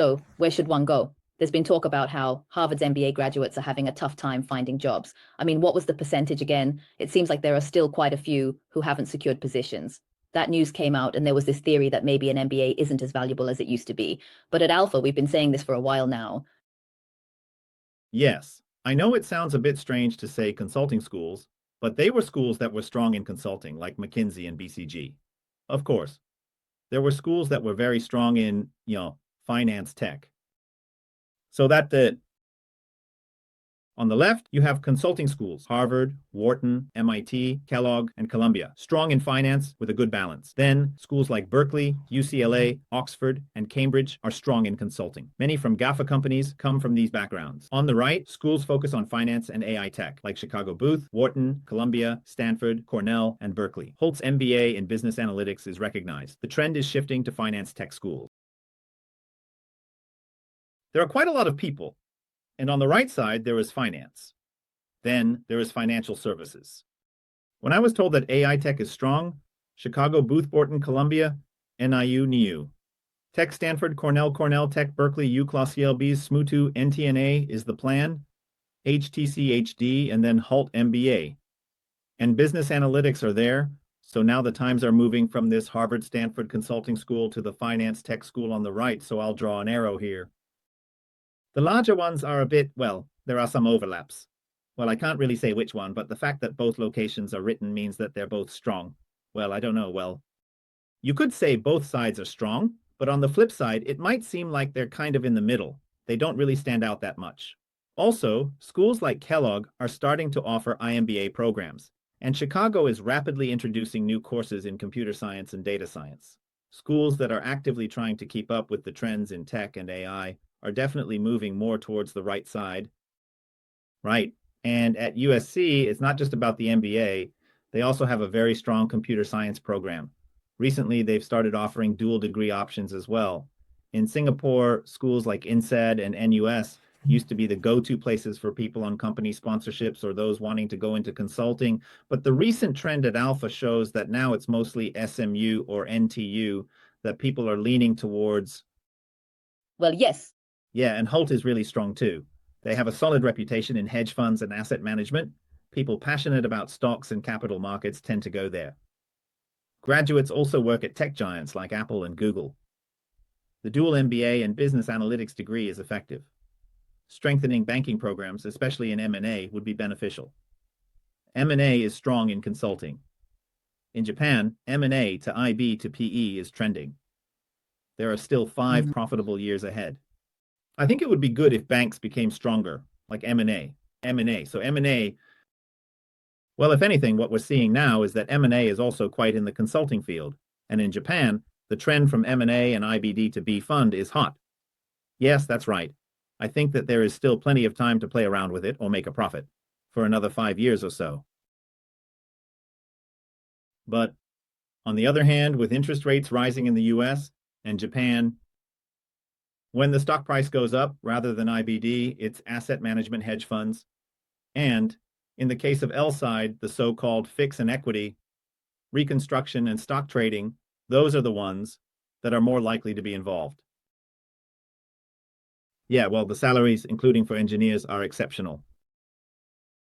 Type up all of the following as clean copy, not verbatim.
So, where should one go? There's been talk about how Harvard's MBA graduates are having a tough time finding jobs. I mean, what was the percentage again? It seems like there are still quite a few who haven't secured positions. That news came out, and there was this theory that maybe an MBA isn't as valuable as it used to be. But at Alpha, we've been saying this for a while now. Yes, I know it sounds a bit strange to say consulting schools, but they were schools that were strong in consulting, like McKinsey and BCG. Of course, there were schools that were very strong in, finance tech. So that the On the left, you have consulting schools, Harvard, Wharton, MIT, Kellogg, and Columbia, strong in finance with a good balance. Then, schools like Berkeley, UCLA, Oxford, and Cambridge are strong in consulting. Many from GAFA companies come from these backgrounds. On the right, schools focus on finance and AI tech, like Chicago Booth, Wharton, Columbia, Stanford, Cornell, and Berkeley. Holt's MBA in business analytics is recognized. The trend is shifting to finance tech schools. There are quite a lot of people. And on the right side, there is finance. Then there is financial services. When I was told that AI tech is strong, Chicago, Booth, Wharton, Columbia, NIU, NIU. Tech, Stanford, Cornell, Cornell, Tech, Berkeley, UCLA, CLBs, SMUTU, NTNA is the plan, HTC, HD, and then Halt MBA. And business analytics are there, so now the times are moving from this Harvard, Stanford consulting school to the finance tech school on the right, so I'll draw an arrow here. The larger ones are a bit, well, there are some overlaps. Well, I can't really say which one, but the fact that both locations are written means that they're both strong. Well, I don't know, well, you could say both sides are strong, but on the flip side, it might seem like they're kind of in the middle. They don't really stand out that much. Also, schools like Kellogg are starting to offer IMBA programs, and Chicago is rapidly introducing new courses in computer science and data science. Schools that are actively trying to keep up with the trends in tech and AI are definitely moving more towards the right side. Right. And at USC, it's not just about the MBA. They also have a very strong computer science program. Recently, they've started offering dual degree options as well. In Singapore, schools like INSEAD and NUS used to be the go-to places for people on company sponsorships or those wanting to go into consulting. But the recent trend at Alpha shows that now it's mostly SMU or NTU that people are leaning towards. Well, yes. Yeah, and Holt is really strong too. They have a solid reputation in hedge funds and asset management. People passionate about stocks and capital markets tend to go there. Graduates also work at tech giants like Apple and Google. The dual MBA and business analytics degree is effective. Strengthening banking programs, especially in M&A, would be beneficial. M&A is strong in consulting. In Japan, M&A to IB to PE is trending. There are still 5 profitable years ahead. I think it would be good if banks became stronger, like M&A. So M&A, well, if anything, what we're seeing now is that M&A is also quite in the consulting field. And in Japan, the trend from M&A and IBD to B fund is hot. Yes, that's right. I think that there is still plenty of time to play around with it or make a profit for another 5 years or so. But on the other hand, with interest rates rising in the US and Japan, when the stock price goes up, rather than IBD, it's asset management hedge funds. And in the case of L side, the so-called fix and equity, reconstruction and stock trading, those are the ones that are more likely to be involved. Yeah, well, the salaries, including for engineers, are exceptional.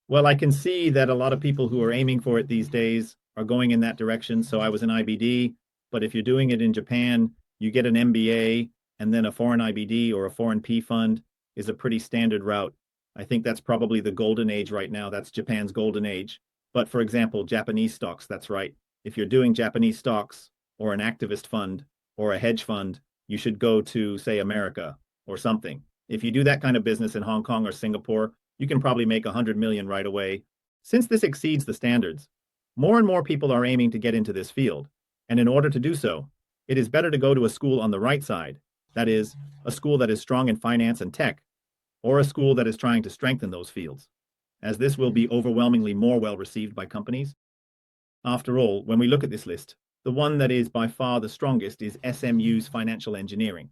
Well, I can see that a lot of people who are aiming for it these days are going in that direction. So I was in IBD, but if you're doing it in Japan, you get an MBA, and then a foreign IBD or a foreign P fund is a pretty standard route. I think that's probably the golden age right now. That's Japan's golden age. But for example, Japanese stocks, that's right. If you're doing Japanese stocks or an activist fund or a hedge fund, you should go to, say, America or something. If you do that kind of business in Hong Kong or Singapore, you can probably make 100 million right away. Since this exceeds the standards, more and more people are aiming to get into this field. And in order to do so, it is better to go to a school on the right side. That is, a school that is strong in finance and tech, or a school that is trying to strengthen those fields, as this will be overwhelmingly more well received by companies. After all, when we look at this list, the one that is by far the strongest is SMU's financial engineering.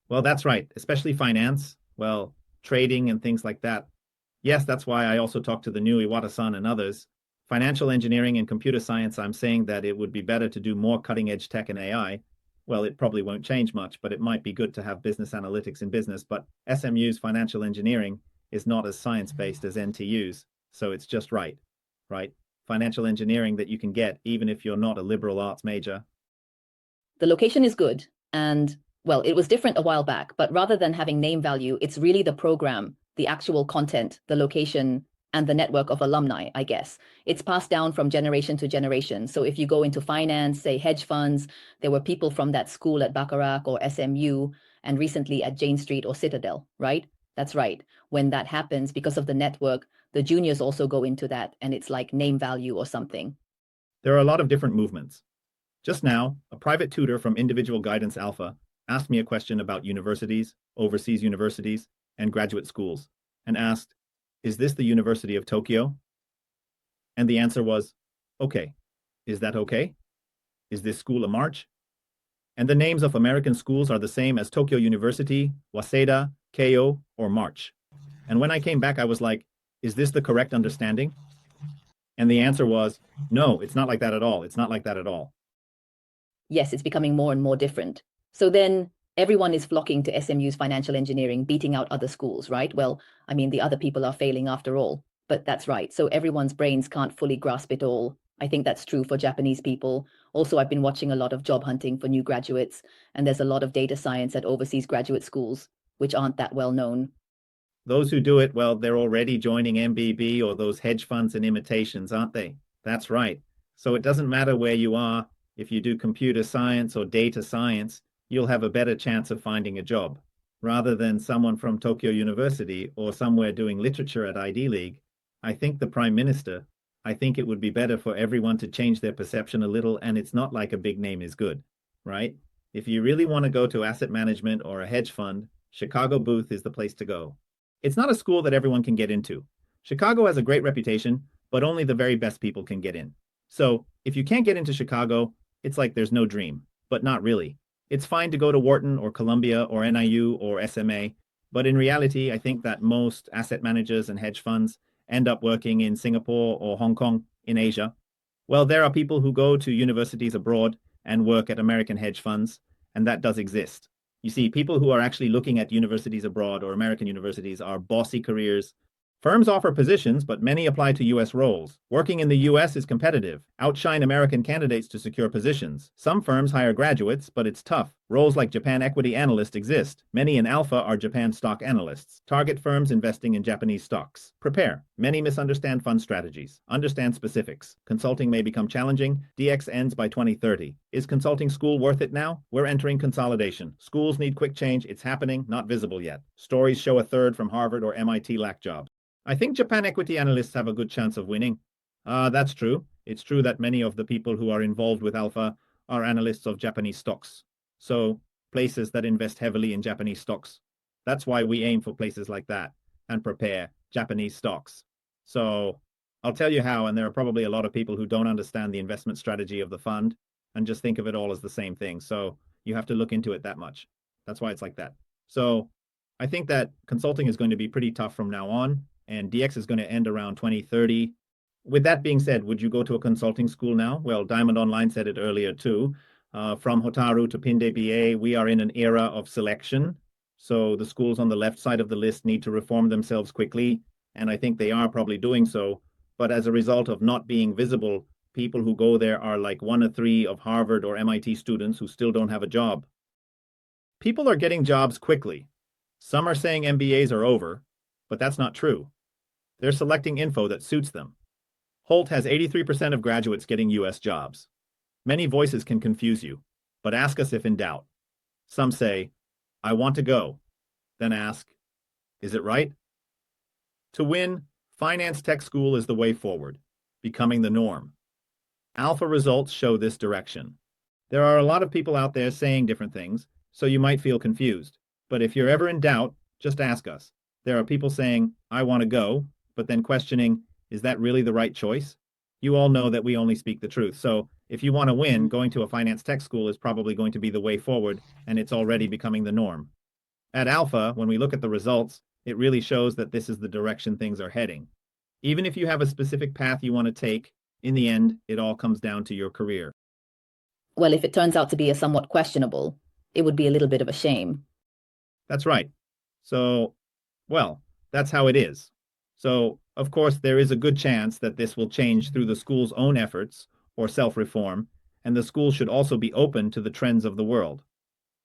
Well, that's right, especially finance, well, trading and things like that. Yes, that's why I also talked to the new Iwata-san and others. Financial engineering and computer science, I'm saying that it would be better to do more cutting-edge tech and AI. well, it probably won't change much, but it might be good to have business analytics in business. But SMU's financial engineering is not as science-based as NTU's, so it's just right, right? Financial engineering that you can get even if you're not a liberal arts major. The location is good, and well, it was different a while back, but rather than having name value, it's really the program, the actual content, the location, and the network of alumni, I guess. It's passed down from generation to generation. So if you go into finance, say hedge funds, there were people from that school at Bacharach or SMU, and recently at Jane Street or Citadel, right? That's right. When that happens, because of the network, the juniors also go into that, and it's like name value or something. There are a lot of different movements. Just now, a private tutor from Individual Guidance Alpha asked me a question about universities, overseas universities, and graduate schools, and asked, "Is this the University of Tokyo?" And the answer was, "Okay. Is that okay? Is this school a march?" And the names of American schools are the same as Tokyo University, Waseda, Keio, or March. And when I came back, I was like, "Is this the correct understanding?" And the answer was, "No, it's not like that at all. It's not like that at all." Yes, it's becoming more and more different. So then everyone is flocking to SMU's financial engineering, beating out other schools, right? Well, I mean, the other people are failing after all, but that's right. So everyone's brains can't fully grasp it all. I think that's true for Japanese people. Also, I've been watching a lot of job hunting for new graduates, and there's a lot of data science at overseas graduate schools, which aren't that well known. Those who do it, well, they're already joining MBB or those hedge funds and imitations, aren't they? That's right. So it doesn't matter where you are. If you do computer science or data science, you'll have a better chance of finding a job. Rather than someone from Tokyo University or somewhere doing literature at ID League, I think the Prime Minister, I think it would be better for everyone to change their perception a little, and it's not like a big name is good, right? If you really want to go to asset management or a hedge fund, Chicago Booth is the place to go. It's not a school that everyone can get into. Chicago has a great reputation, but only the very best people can get in. So if you can't get into Chicago, it's like there's no dream, but not really. It's fine to go to Wharton or Columbia or NIU or SMA, but in reality, I think that most asset managers and hedge funds end up working in Singapore or Hong Kong in Asia. Well, there are people who go to universities abroad and work at American hedge funds, and that does exist. You see, people who are actually looking at universities abroad or American universities are bossy careers. Firms offer positions, but many apply to U.S. roles. Working in the U.S. is competitive. Outshine American candidates to secure positions. Some firms hire graduates, but it's tough. Roles like Japan Equity Analyst exist. Many in Alpha are Japan stock analysts. Target firms investing in Japanese stocks. Prepare. Many misunderstand fund strategies. Understand specifics. Consulting may become challenging. DX ends by 2030. Is consulting school worth it now? We're entering consolidation. Schools need quick change. It's happening, not visible yet. Stories show a third from Harvard or MIT lack jobs. I think Japan equity analysts have a good chance of winning. That's true. It's true that many of the people who are involved with Alpha are analysts of Japanese stocks. So, places that invest heavily in Japanese stocks. That's why we aim for places like that and prepare Japanese stocks. So, I'll tell you how, and there are probably a lot of people who don't understand the investment strategy of the fund and just think of it all as the same thing. So, you have to look into it that much. That's why it's like that. So, I think that consulting is going to be pretty tough from now on, and DX is going to end around 2030. With that being said, would you go to a consulting school now? Well, Diamond Online said it earlier too. From Hotaru to Pinde BA, we are in an era of selection. So the schools on the left side of the list need to reform themselves quickly, and I think they are probably doing so. But as a result of not being visible, people who go there are like 1 of 3 of Harvard or MIT students who still don't have a job. People are getting jobs quickly. Some are saying MBAs are over, but that's not true. They're selecting info that suits them. Holt has 83% of graduates getting US jobs. Many voices can confuse you, but ask us if in doubt. Some say, "I want to go." Then ask, "Is it right?" To win, finance tech school is the way forward, becoming the norm. Alpha results show this direction. There are a lot of people out there saying different things, so you might feel confused. But if you're ever in doubt, just ask us. There are people saying, "I want to go," but then questioning, "Is that really the right choice?" You all know that we only speak the truth. So if you want to win, going to a finance tech school is probably going to be the way forward, and it's already becoming the norm. At Alpha, when we look at the results, it really shows that this is the direction things are heading. Even if you have a specific path you want to take, in the end, it all comes down to your career. Well, if it turns out to be a somewhat questionable, it would be a little bit of a shame. That's right. So, well, that's how it is. So, of course, there is a good chance that this will change through the school's own efforts or self-reform, and the school should also be open to the trends of the world.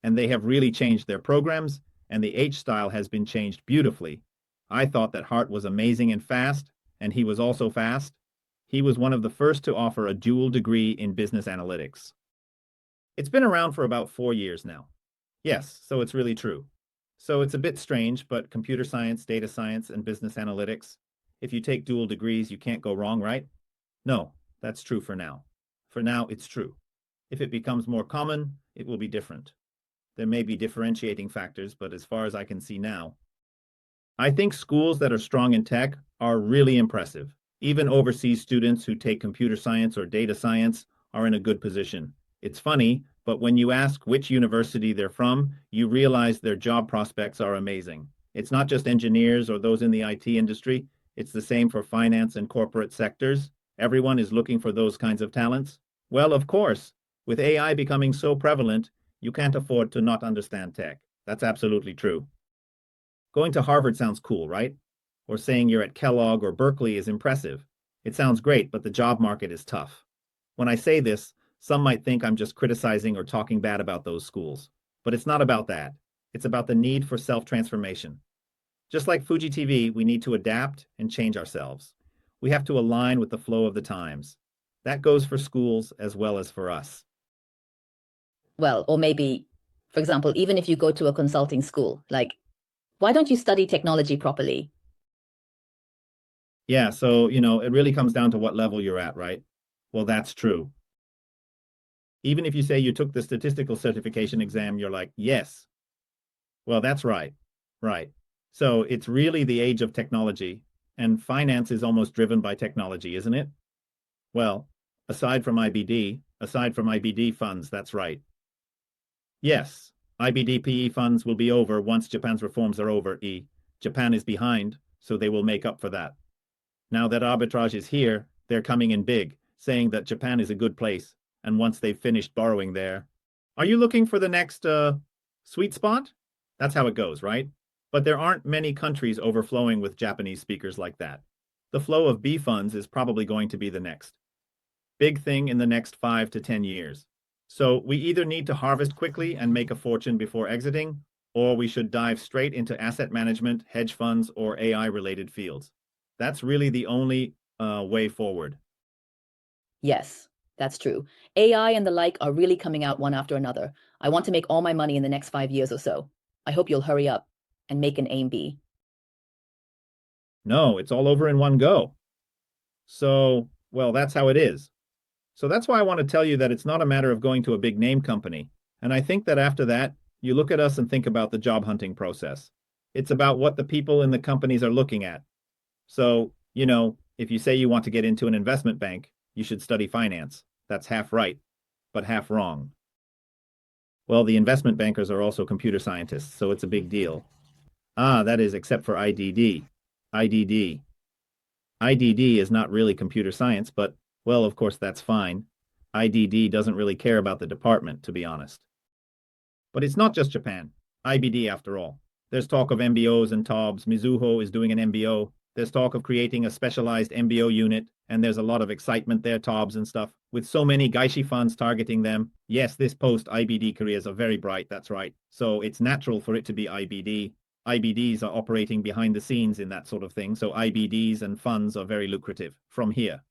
And they have really changed their programs, and the H style has been changed beautifully. I thought that Hart was amazing and fast, and he was also fast. He was one of the first to offer a dual degree in business analytics. It's been around for about 4 years now. Yes, so it's really true. So it's a bit strange, but computer science, data science, and business analytics, if you take dual degrees, you can't go wrong, right? No, that's true for now. For now, it's true. If it becomes more common, it will be different. There may be differentiating factors, but as far as I can see now, I think schools that are strong in tech are really impressive. Even overseas students who take computer science or data science are in a good position. It's funny, but when you ask which university they're from, you realize their job prospects are amazing. It's not just engineers or those in the IT industry, it's the same for finance and corporate sectors. Everyone is looking for those kinds of talents. Well, of course, with AI becoming so prevalent, you can't afford to not understand tech. That's absolutely true. Going to Harvard sounds cool, right? Or saying you're at Kellogg or Berkeley is impressive. It sounds great, but the job market is tough. When I say this, some might think I'm just criticizing or talking bad about those schools. But it's not about that. It's about the need for self-transformation. Just like Fuji TV, we need to adapt and change ourselves. We have to align with the flow of the times. That goes for schools as well as for us. Well, or maybe, for example, even if you go to a consulting school, like, why don't you study technology properly? Yeah, so, it really comes down to what level you're at, right? Well, that's true. Even if you say you took the statistical certification exam, you're like, yes. Well, that's right. Right. So it's really the age of technology, and finance is almost driven by technology, isn't it? Well, aside from IBD funds, that's right. Yes, IBD funds will be over once Japan's reforms are over. Japan is behind, so they will make up for that. Now that arbitrage is here, they're coming in big, saying that Japan is a good place, and once they've finished borrowing there. Are you looking for the next sweet spot? That's how it goes, right? But there aren't many countries overflowing with Japanese speakers like that. The flow of B funds is probably going to be the next big thing in the next 5 to 10 years. So we either need to harvest quickly and make a fortune before exiting, or we should dive straight into asset management, hedge funds, or AI related fields. That's really the only way forward. Yes, that's true. AI and the like are really coming out one after another. I want to make all my money in the next 5 years or so. I hope you'll hurry up and make an aim B. No, it's all over in one go. So, well, that's how it is. So that's why I want to tell you that it's not a matter of going to a big name company. And I think that after that, you look at us and think about the job hunting process. It's about what the people in the companies are looking at. So, if you say you want to get into an investment bank, you should study finance. That's half right, but half wrong. Well, the investment bankers are also computer scientists, so it's a big deal. Ah, that is, except for IDD. IDD. IDD is not really computer science, but, well, of course, that's fine. IDD doesn't really care about the department, to be honest. But it's not just Japan. IBD, after all. There's talk of MBOs and TOBs. Mizuho is doing an MBO. There's talk of creating a specialized MBO unit, and there's a lot of excitement there, TOBs and stuff. With so many Gaishi funds targeting them, yes, this post-IBD careers are very bright, that's right. So it's natural for it to be IBD. IBDs are operating behind the scenes in that sort of thing, so IBDs and funds are very lucrative. From here.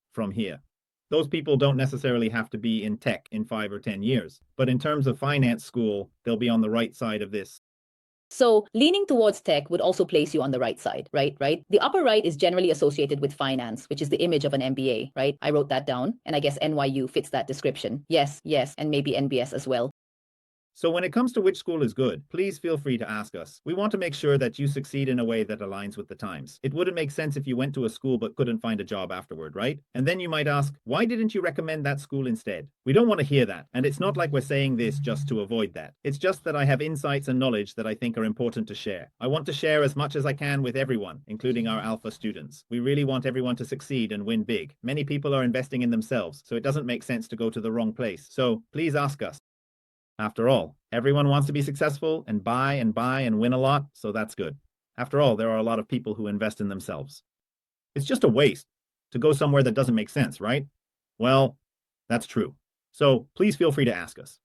Those people don't necessarily have to be in tech in 5 or 10 years, but in terms of finance school, they'll be on the right side of this. So leaning towards tech would also place you on the right side, right? Right? The upper right is generally associated with finance, which is the image of an MBA, right? I wrote that down, and I guess NYU fits that description. Yes, yes, and maybe NBS as well. So when it comes to which school is good, please feel free to ask us. We want to make sure that you succeed in a way that aligns with the times. It wouldn't make sense if you went to a school but couldn't find a job afterward, right? And then you might ask, why didn't you recommend that school instead? We don't want to hear that. And it's not like we're saying this just to avoid that. It's just that I have insights and knowledge that I think are important to share. I want to share as much as I can with everyone, including our alpha students. We really want everyone to succeed and win big. Many people are investing in themselves, so it doesn't make sense to go to the wrong place. So please ask us. After all, everyone wants to be successful and buy and win a lot, so that's good. After all, there are a lot of people who invest in themselves. It's just a waste to go somewhere that doesn't make sense, right? Well, that's true. So please feel free to ask us.